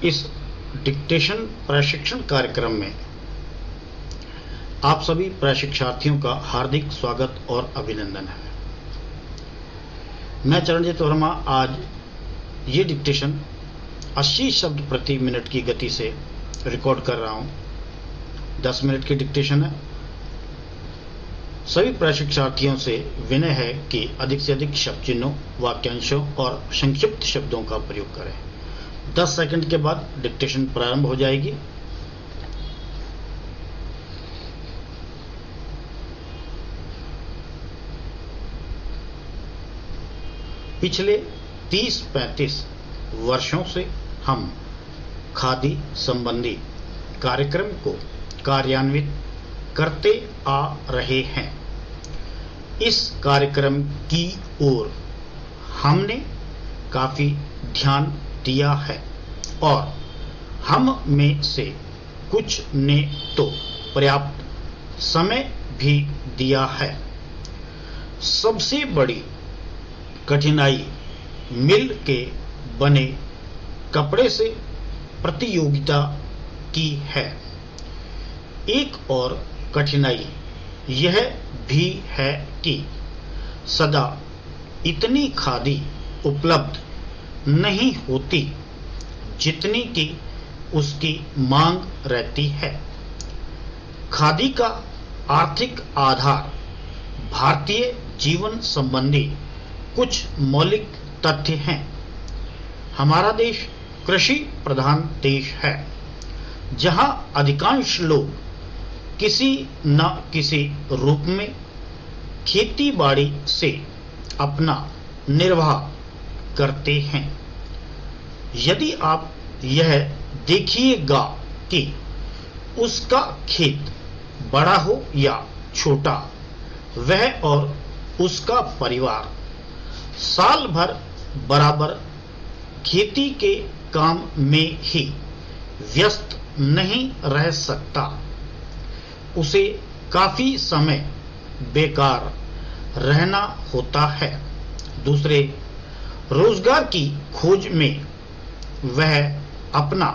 इस डिक्टेशन प्रशिक्षण कार्यक्रम में आप सभी प्रशिक्षार्थियों का हार्दिक स्वागत और अभिनंदन है। मैं चरणजीत वर्मा आज ये डिक्टेशन 80 शब्द प्रति मिनट की गति से रिकॉर्ड कर रहा हूँ। 10 मिनट की डिक्टेशन है। सभी प्रशिक्षार्थियों से विनय है कि अधिक से अधिक शब्द चिन्हों, वाक्यांशों और संक्षिप्त शब्दों का प्रयोग करें। 10 सेकंड के बाद डिक्टेशन प्रारंभ हो जाएगी। पिछले 30-35 वर्षों से हम खादी संबंधी कार्यक्रम को कार्यान्वित करते आ रहे हैं। इस कार्यक्रम की ओर हमने काफी ध्यान दिया है और हम में से कुछ ने तो पर्याप्त समय भी दिया है। सबसे बड़ी कठिनाई मिल के बने कपड़े से प्रतियोगिता की है। एक और कठिनाई यह भी है कि सदा इतनी खादी उपलब्ध नहीं होती जितनी कि उसकी मांग रहती है। खादी का आर्थिक आधार भारतीय जीवन संबंधी कुछ मौलिक तथ्य हैं। हमारा देश कृषि प्रधान देश है, जहां अधिकांश लोग किसी न किसी रूप में खेती बाड़ी से अपना निर्वाह करते हैं। यदि आप यह देखिएगा कि उसका खेत बड़ा हो या छोटा, वह और उसका परिवार साल भर बराबर खेती के काम में ही व्यस्त नहीं रह सकता। उसे काफी समय बेकार रहना होता है। दूसरे रोजगार की खोज में वह अपना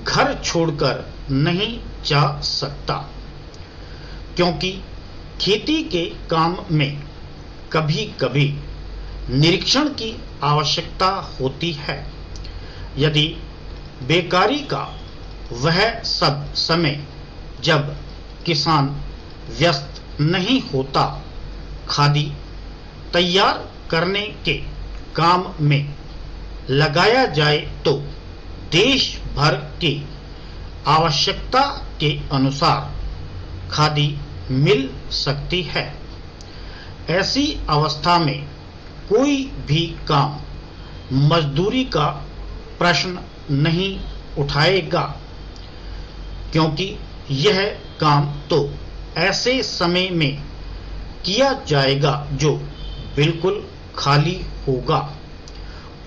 घर छोड़कर नहीं जा सकता, क्योंकि खेती के काम में कभी कभी निरीक्षण की आवश्यकता होती है। यदि बेकारी का वह सब समय जब किसान व्यस्त नहीं होता खादी तैयार करने के काम में लगाया जाए तो देश भर की आवश्यकता के अनुसार खादी मिल सकती है। ऐसी अवस्था में कोई भी काम मजदूरी का प्रश्न नहीं उठाएगा, क्योंकि यह काम तो ऐसे समय में किया जाएगा जो बिल्कुल खाली होगा।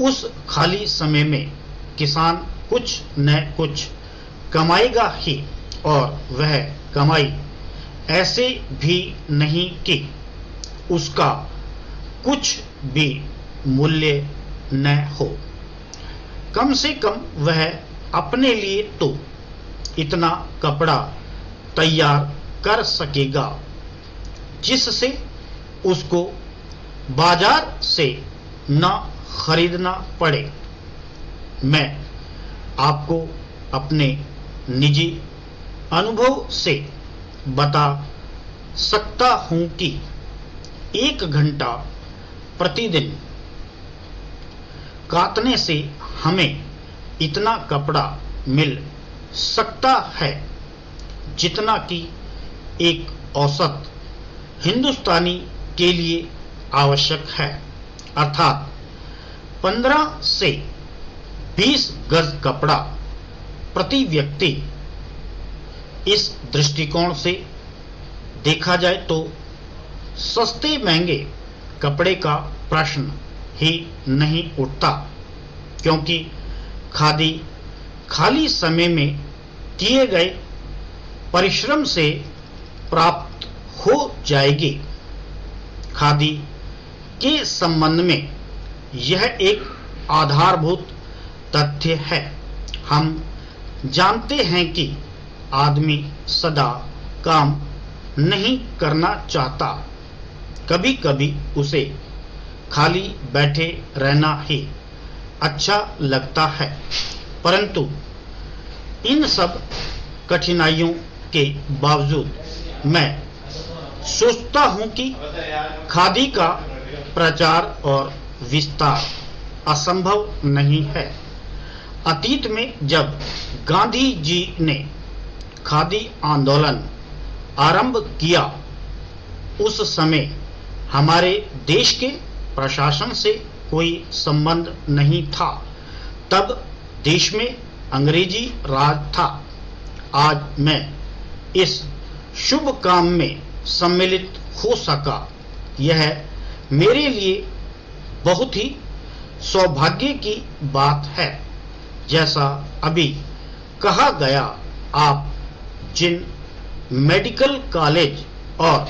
उस खाली समय में किसान कुछ न कुछ कमाएगा ही, और वह कमाई ऐसे भी नहीं कि उसका कुछ भी मूल्य न हो। कम से कम वह अपने लिए तो इतना कपड़ा तैयार कर सकेगा जिससे उसको बाजार से न खरीदना पड़े। मैं आपको अपने निजी अनुभव से बता सकता हूं कि 1 घंटा प्रतिदिन काटने से हमें इतना कपड़ा मिल सकता है जितना कि एक औसत हिंदुस्तानी के लिए आवश्यक है, अर्थात 15 से 20 गज कपड़ा प्रति व्यक्ति। इस दृष्टिकोण से देखा जाए तो सस्ते महंगे कपड़े का प्रश्न ही नहीं उठता, क्योंकि खादी खाली समय में किए गए परिश्रम से प्राप्त हो जाएगी। खादी के संबंध में यह एक आधारभूत तथ्य है। हम जानते हैं कि आदमी सदा काम नहीं करना चाहता, कभी कभी उसे खाली बैठे रहना ही अच्छा लगता है। परंतु इन सब कठिनाइयों के बावजूद मैं सोचता हूं कि खादी का प्रचार और विस्तार असंभव नहीं है। अतीत में जब गांधी जी ने खादी आंदोलन आरंभ किया, उस समय हमारे देश के प्रशासन से कोई संबंध नहीं था। तब देश में अंग्रेजी राज था। आज मैं इस शुभ काम में सम्मिलित हो सका, यह मेरे लिए बहुत ही सौभाग्य की बात है। जैसा अभी कहा गया, आप जिन मेडिकल कॉलेज और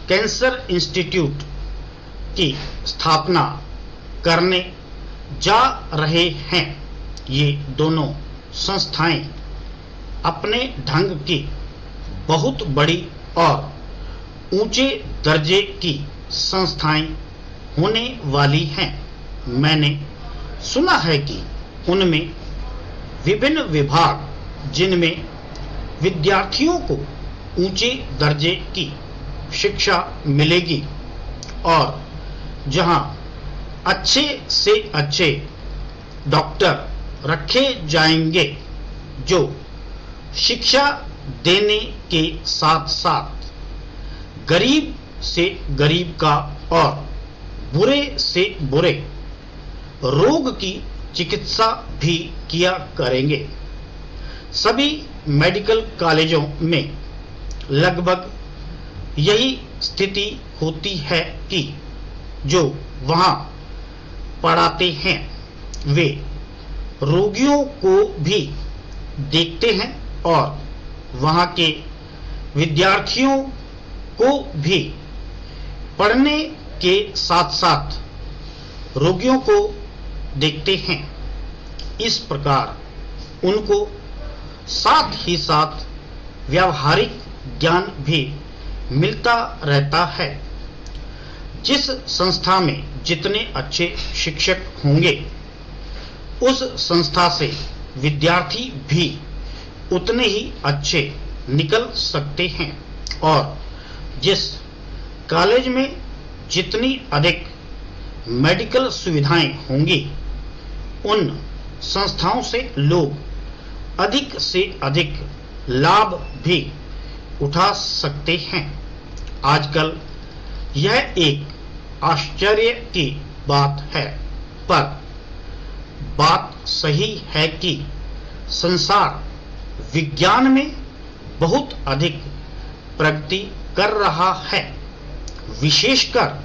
कैंसर इंस्टीट्यूट की स्थापना करने जा रहे हैं, ये दोनों संस्थाएं अपने ढंग की बहुत बड़ी और ऊंचे दर्जे की संस्थाएं होने वाली हैं। मैंने सुना है कि उनमें विभिन्न विभाग जिनमें विद्यार्थियों को ऊंचे दर्जे की शिक्षा मिलेगी और जहां अच्छे से अच्छे डॉक्टर रखे जाएंगे, जो शिक्षा देने के साथ साथ गरीब से गरीब का और बुरे से बुरे रोग की चिकित्सा भी किया करेंगे। सभी मेडिकल कॉलेजों में लगभग यही स्थिति होती है कि जो वहां पढ़ाते हैं वे रोगियों को भी देखते हैं और वहां के विद्यार्थियों को भी पढ़ने के साथ साथ रोगियों को देखते हैं। इस प्रकार उनको साथ ही साथ व्यावहारिक ज्ञान भी मिलता रहता है। जिस संस्था में जितने अच्छे शिक्षक होंगे, उस संस्था से विद्यार्थी भी उतने ही अच्छे निकल सकते हैं और जिस कॉलेज में जितनी अधिक मेडिकल सुविधाएं होंगी, उन संस्थाओं से लोग अधिक से अधिक लाभ भी उठा सकते हैं। आजकल यह एक आश्चर्य की बात है, पर बात सही है कि संसार विज्ञान में बहुत अधिक प्रगति कर रहा है, विशेषकर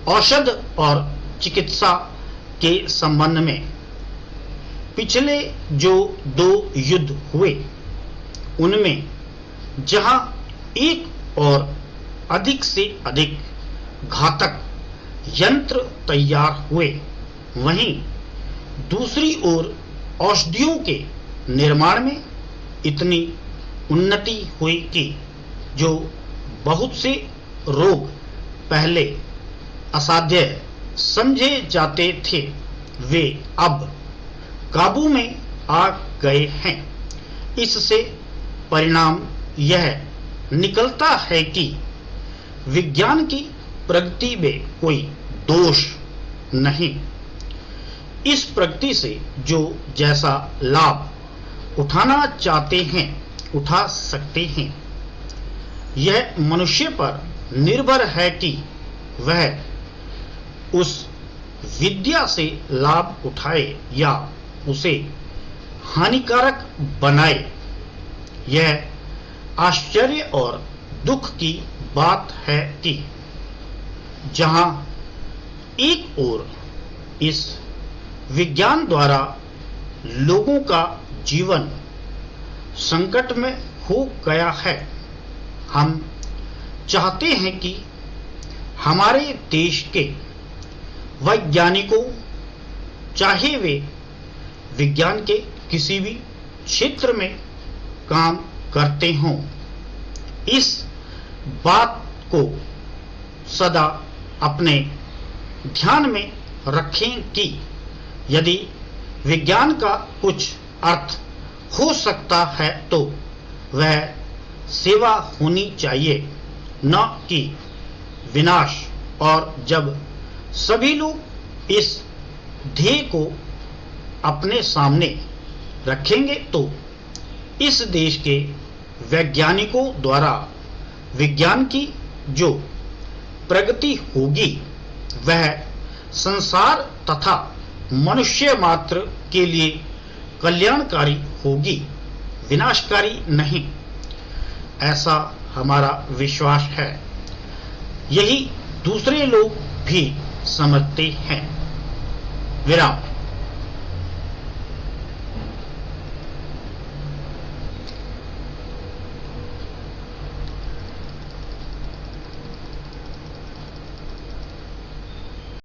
औषध और चिकित्सा के संबंध में। पिछले जो 2 युद्ध हुए, उनमें जहां एक और अधिक से अधिक घातक यंत्र तैयार हुए, वहीं दूसरी ओर औषधियों के निर्माण में इतनी उन्नति हुई कि जो बहुत से रोग पहले असाध्य समझे जाते थे, वे अब काबू में आ गए हैं। इससे परिणाम यह निकलता है कि विज्ञान की प्रगति में कोई दोष नहीं। इस प्रगति से जो जैसा लाभ उठाना चाहते हैं, उठा सकते हैं। यह मनुष्य पर निर्भर है कि वह उस विद्या से लाभ उठाए या उसे हानिकारक बनाए। यह आश्चर्य और दुख की बात है कि जहां एक ओर इस विज्ञान द्वारा लोगों का जीवन संकट में हो गया है, हम चाहते हैं कि हमारे देश के वैज्ञानिकों, चाहे वे विज्ञान के किसी भी क्षेत्र में काम करते हों, इस बात को सदा अपने ध्यान में रखें कि यदि विज्ञान का कुछ अर्थ हो सकता है तो वह सेवा होनी चाहिए, न कि विनाश। और जब सभी लोग इस ध्येय को अपने सामने रखेंगे तो इस देश के वैज्ञानिकों द्वारा विज्ञान की जो प्रगति होगी वह संसार तथा मनुष्य मात्र के लिए कल्याणकारी होगी, विनाशकारी नहीं। ऐसा हमारा विश्वास है। यही दूसरे लोग भी समझते हैं। विराम।